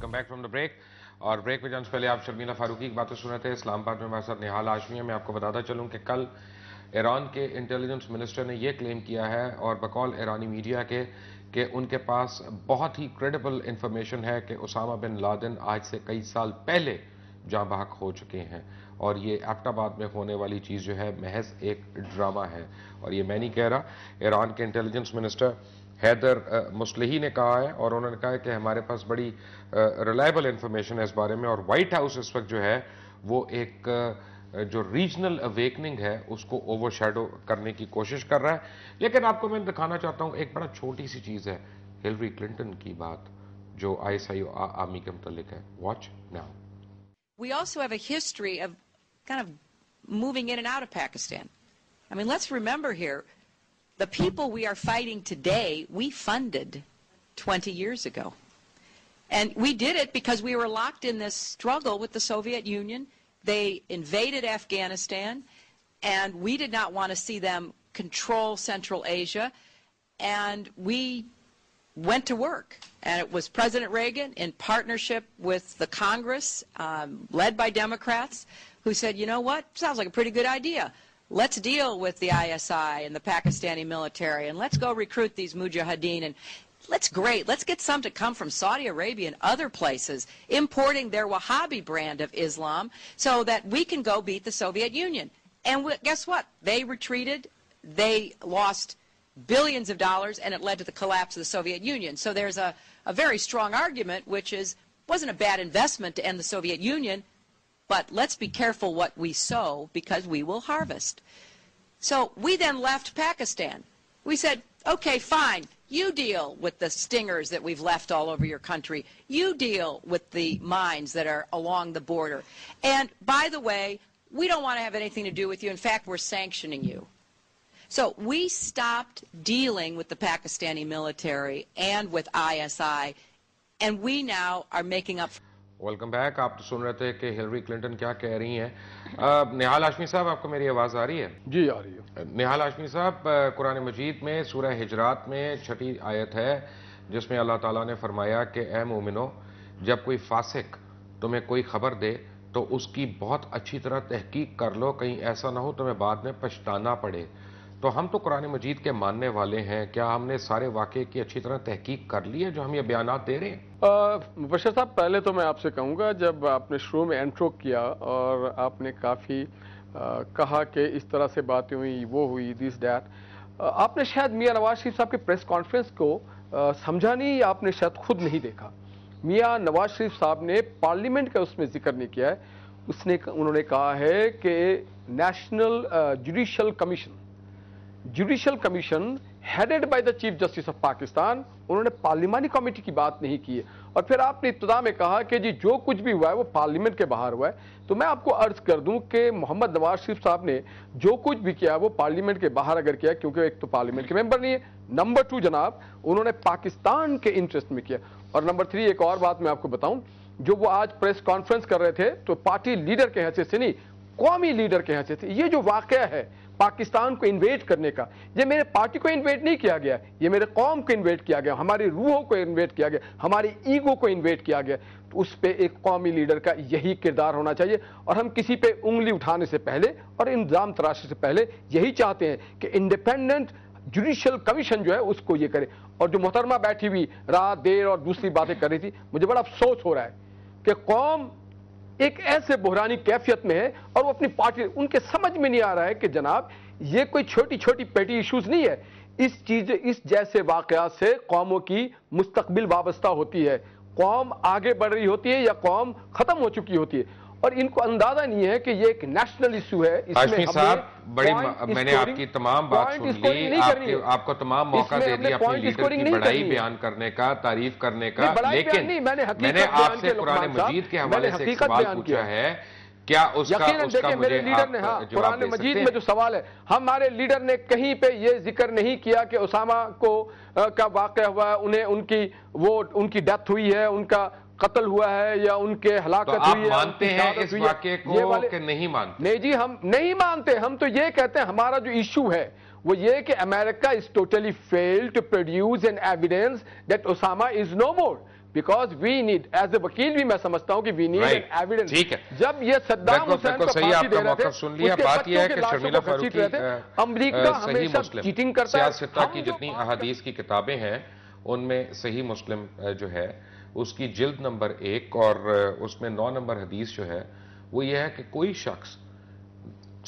Welcome back from the break. और break में जाने से पहले आप शर्मीला फारूकी की बातें सुन रहे थे। इस्लामाबाद में हमारे साथ निहाल हाशमी है। मैं आपको बताता चलूं कि कल ईरान के इंटेलिजेंस मिनिस्टर ने यह क्लेम किया है और बकौल ईरानी मीडिया के कि उनके पास बहुत ही क्रेडिबल इंफॉर्मेशन है कि उसामा बिन लादेन आज से कई साल पहले जाँ बहक हो चुके हैं और ये एबटाबाद में होने वाली चीज़ जो है महज एक ड्रामा है। और ये मैं नहीं कह रहा, ईरान के इंटेलिजेंस मिनिस्टर हैदर मुस्लिही ने कहा है और उन्होंने कहा है कि हमारे पास बड़ी रिलायबल इंफॉर्मेशन है इस बारे में। और वाइट हाउस इस वक्त जो है वो एक जो रीजनल अवेकनिंग है उसको ओवरशैडो करने की कोशिश कर रहा है। लेकिन आपको मैं दिखाना चाहता हूं एक बड़ा छोटी सी चीज है, हिलरी क्लिंटन की बात जो ISI आर्मी के मुतालिक है। Watch now. We also have a history of kind of moving in and out of Pakistan. I mean, let's remember here, the people we are fighting today, we funded 20 years ago. And we did it because we were locked in this struggle with the Soviet Union. They invaded Afghanistan, and we did not want to see them control Central Asia. And we went to work. And it was President Reagan, in partnership with the Congress, led by Democrats, who said, you know what, sounds like a pretty good idea. Let's deal with the ISI and the Pakistani military, and let's go recruit these mujahideen. And let's get some to come from Saudi Arabia and other places, importing their Wahhabi brand of Islam so that we can go beat the Soviet Union. And guess what? They retreated. They lost billions of dollars, and it led to the collapse of the Soviet Union. So there's a very strong argument, which is, wasn't a bad investment to end the Soviet Union, but let's be careful what we sow because we will harvest. So we then left Pakistan. We said, okay, fine, you deal with the stingers that we've left all over your country. You deal with the mines that are along the border. And by the way, we don't want to have anything to do with you. In fact, we're sanctioning you. So we stopped dealing with the Pakistani military and with ISI, and we now are making up. Welcome back. आप तो सुन रहे थे कि Hillary Clinton क्या कह रही हैं। निहाल हाशमी साहब, आपको मेरी आवाज़ आ रही है? जी आ रही है। निहाल हाशमी साहब, कुरान मजीद में सूरह हिजरात में 6ठी आयत है जिसमें अल्लाह ताला ने फरमाया कि ए मोमिनो, जब कोई फासिक तुम्हें कोई खबर दे तो उसकी बहुत अच्छी तरह तहकीक कर लो, कहीं ऐसा ना हो तुम्हें बाद में पछताना पड़े। तो हम तो कुरान मजीद के मानने वाले हैं, क्या हमने सारे वाक़े की अच्छी तरह तहकीक कर ली है जो हम ये बयानात दे रहे हैं? मुबश्शिर साहब, पहले तो मैं आपसे कहूँगा, जब आपने शुरू में इंट्रो किया और आपने काफ़ी कहा कि इस तरह से बातें हुई, वो हुई, दिस डैट, आपने शायद मियां नवाज शरीफ साहब के प्रेस कॉन्फ्रेंस को समझा नहीं, या आपने शायद खुद नहीं देखा। मियां नवाज शरीफ साहब ने पार्लियामेंट का उसमें जिक्र नहीं किया है। उन्होंने कहा है कि national judicial commission headed by the chief justice of Pakistan, उन्होंने पार्लिमानी कमेटी की बात नहीं की है। और फिर आपने इब्तिदा में कहा कि जी जो कुछ भी हुआ है वो पार्लियामेंट के बाहर हुआ है। तो मैं आपको अर्ज कर दूं कि मोहम्मद नवाज शरीफ साहब ने जो कुछ भी किया वो पार्लियामेंट के बाहर अगर किया, क्योंकि एक तो पार्लियामेंट के मेंबर नहीं है, नंबर 2 जनाब उन्होंने पाकिस्तान के इंटरेस्ट में किया, और नंबर 3 एक और बात मैं आपको बताऊं, जो वो आज प्रेस कॉन्फ्रेंस कर रहे थे तो पार्टी लीडर के हैसियत से नहीं, कौमी लीडर के हैसियत से, ये जो वाकया है पाकिस्तान को इन्वेट करने का, ये मेरे पार्टी को इन्वेट नहीं किया गया, ये मेरे कौम को इन्वेट किया गया, हमारी रूहों को इन्वेट किया गया, हमारी ईगो को इन्वेट किया गया। तो उस पे एक कौमी लीडर का यही किरदार होना चाहिए। और हम किसी पे उंगली उठाने से पहले और इल्जाम तराशने से पहले यही चाहते हैं कि इंडिपेंडेंट जुडिशियल कमीशन जो है उसको ये करे। और जो मोहतरमा बैठी हुई रात देर और दूसरी बातें कर रही थी, मुझे बड़ा अफसोस हो रहा है कि कौम एक ऐसे बुहरानी कैफियत में है और वो अपनी पार्टी, उनके समझ में नहीं आ रहा है कि जनाब ये कोई छोटी छोटी पेटी इश्यूज नहीं है। इस जैसे वाकयात से कौमों की मुस्तकबिल वाबस्ता होती है, कौम आगे बढ़ रही होती है या कौम खत्म हो चुकी होती है, और इनको अंदाजा नहीं है कि ये एक नेशनल इशू है। हाशमी साहब, मैंने आपकी तमाम बात सुन ली, आपको तमाम मौका दे दिया अपनी लीडर की बड़ाई बयान करने का, तारीफ करने का, लेकिन मैंने आपसे कुरान मजीद के हवाले से एक सवाल पूछा है, क्या उसका मेरे लीडर ने, हाँ, कुरान मजीद में जो सवाल है, हमारे लीडर ने कहीं पे ये जिक्र नहीं किया कि उसामा को का वाकया हुआ है, उनकी डेथ हुई है, उनका कत्ल हुआ है या उनके हलाकत हुई है। आप मानते हैं इस वाक़े को कि नहीं मानते? नहीं जी, हम नहीं मानते। हम तो ये कहते हैं हमारा जो इशू है वो ये कि America is totally failed to produce an evidence that Osama is no more. Because we need, as a वकील भी मैं समझता हूं कि वी नीड एन एविडेंस। ठीक है, जब ये सद्दाम हुसैन को फांसी दे रहे थे, सुन लिया। बात यह है कि शर्मिला फारूकी अमेरिका हमेशा चीटिंग करता है। सियासत की जितनी अहादीस की किताबें हैं उनमें सही मुस्लिम जो है उसकी जिल्द नंबर 1 और उसमें 9 नंबर हदीस जो है वो ये है कि कोई शख्स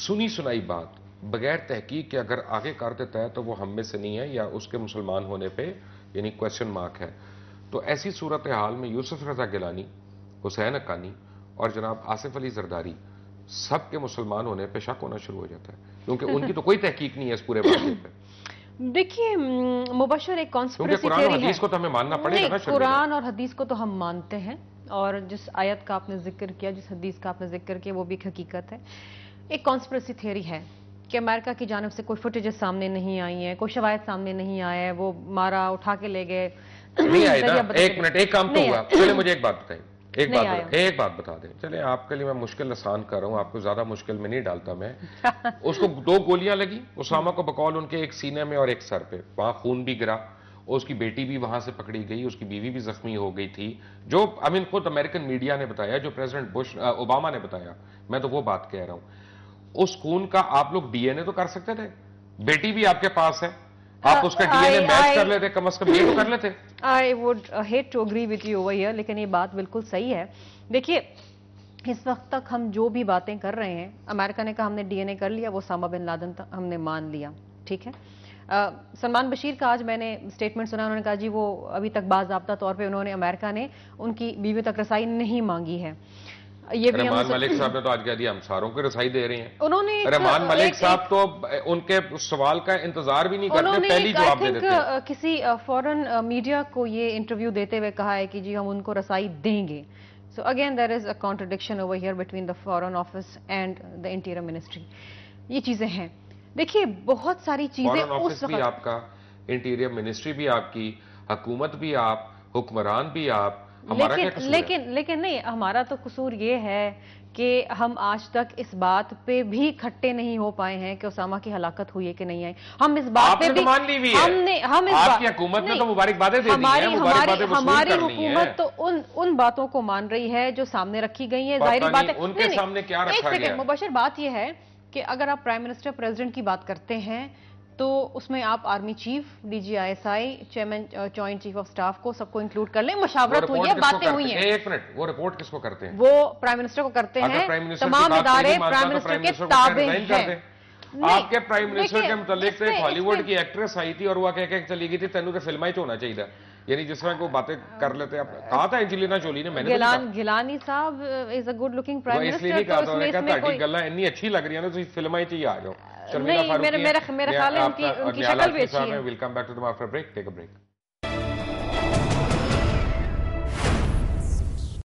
सुनी सुनाई बात बगैर तहकीक के अगर आगे कर देता है तो वो हम में से नहीं है, या उसके मुसलमान होने पे यानी क्वेश्चन मार्क है। तो ऐसी सूरत हाल में यूसुफ रजा गिलानी, हुसैन हक्कानी और जनाब आसिफ अली जरदारी सब के मुसलमान होने पे शक होना शुरू हो जाता है, क्योंकि उनकी तो कोई तहकीक नहीं है इस पूरे वाक़े पे। देखिए मुबशर, एक कॉन्स्पिरेसी कुरान और हदीस को तो हमें मानना पड़ेगा ना। कुरान और हदीस को तो हम मानते हैं, और जिस आयत का आपने जिक्र किया, जिस हदीस का आपने जिक्र किया, वो भी एक हकीकत है। एक कॉन्स्पिरेसी थियरी है कि अमेरिका की जानिब से कोई फुटेजेस सामने नहीं आई हैं, कोई शवायद सामने नहीं आया है, वो मारा उठा के ले गए नहीं आए ना। एक मिनट, एक काम तो हुआ। चले मुझे एक बात बताइए, एक बात बता दें। चले आपके लिए मैं मुश्किल आसान कर रहा हूं, आपको ज्यादा मुश्किल में नहीं डालता मैं। उसको 2 गोलियां लगी उसामा को, बकौल उनके एक सीने में और एक सर पे, वहां खून भी गिरा, उसकी बेटी भी वहां से पकड़ी गई, उसकी बीवी भी जख्मी हो गई थी, जो खुद अमेरिकन मीडिया ने बताया, जो प्रेसिडेंट बुश ओबामा ने बताया, मैं तो वो बात कह रहा हूं। उस खून का आप लोग डीएनए तो कर सकते थे, बेटी भी आपके पास है, आप उसका डीएनए मैच कर लेते, कम से कम ये तो कर लेते। I would hate to agree with you over here, लेकिन ये बात बिल्कुल सही है। देखिए इस वक्त तक हम जो भी बातें कर रहे हैं, अमेरिका ने कहा हमने डीएनए कर लिया, वो ओसामा बिन लादेन हमने मान लिया, ठीक है। सलमान बशीर का आज मैंने स्टेटमेंट सुना, उन्होंने कहा जी वो अभी तक बाज़ाब्ता तौर पे उन्होंने अमेरिका ने उनकी बीवी तक रसाई नहीं मांगी है। ये भी रहमान मलिक साहब ने तो आज कह दिया हम सारों को रसाई दे रहे हैं। उन्होंने रहमान मलिक साहब तो उनके सवाल का इंतजार भी नहीं करते, पहली जवाब दे देते हैं। किसी फॉरेन मीडिया को ये इंटरव्यू देते हुए कहा है कि जी हम उनको रसाई देंगे। So again there is a contradiction over here between the foreign office and the interior ministry. ये चीजें हैं। देखिए बहुत सारी चीजें उस वक्त भी आपका, इंटीरियर मिनिस्ट्री भी आपकी, हुकूमत भी आप, हुक्मरान भी आप, हमारा क्या कसूर है? लेकिन नहीं, हमारा तो कसूर ये है कि हम आज तक इस बात पे भी खट्टे नहीं हो पाए हैं कि ओसामा की हलाकत हुई है कि नहीं आई। हम इस बात पे भी मान ली हुई है। हम आपकी हुकूमत ने तो मुबारकबादें दे दी हैं, हमारी हुकूमत तो उन बातों को मान रही है जो सामने रखी गई है। जाहिर बात है उनके सामने क्या रखा गया है। मुबशर, बात यह है कि अगर आप प्राइम मिनिस्टर प्रेसिडेंट की बात करते हैं तो उसमें आप army chief, DG ISI, chairman joint chief of staff को सबको इंक्लूड कर लें। मशावरत हुई है, बातें हुई हैं। एक मिनट, वो रिपोर्ट किसको करते हैं? वो प्राइम मिनिस्टर को करते हैं। तमाम इदारे प्राइम मिनिस्टर के ताबे हैं। आपके प्राइम मिनिस्टर के मुतालिक एक हॉलीवुड की एक्ट्रेस आई थी और वो कह के चली गई थी तेनू तो फिल्म ही होना चाहिए, यानी जिस तरह को बातें कर लेते हैं। कहा था एंजेलिना जोली ने, मैंने गिलानी साहब is a good looking prime minister. इसलिए नहीं कहा था गल्ला इतनी अच्छी लग रही है ना, तो फिल्म ही चाहिए, आ जाओ। नहीं, मेरा ख्याल है उनकी शक्ल भी अच्छी है। Welcome back to the after break, take a break.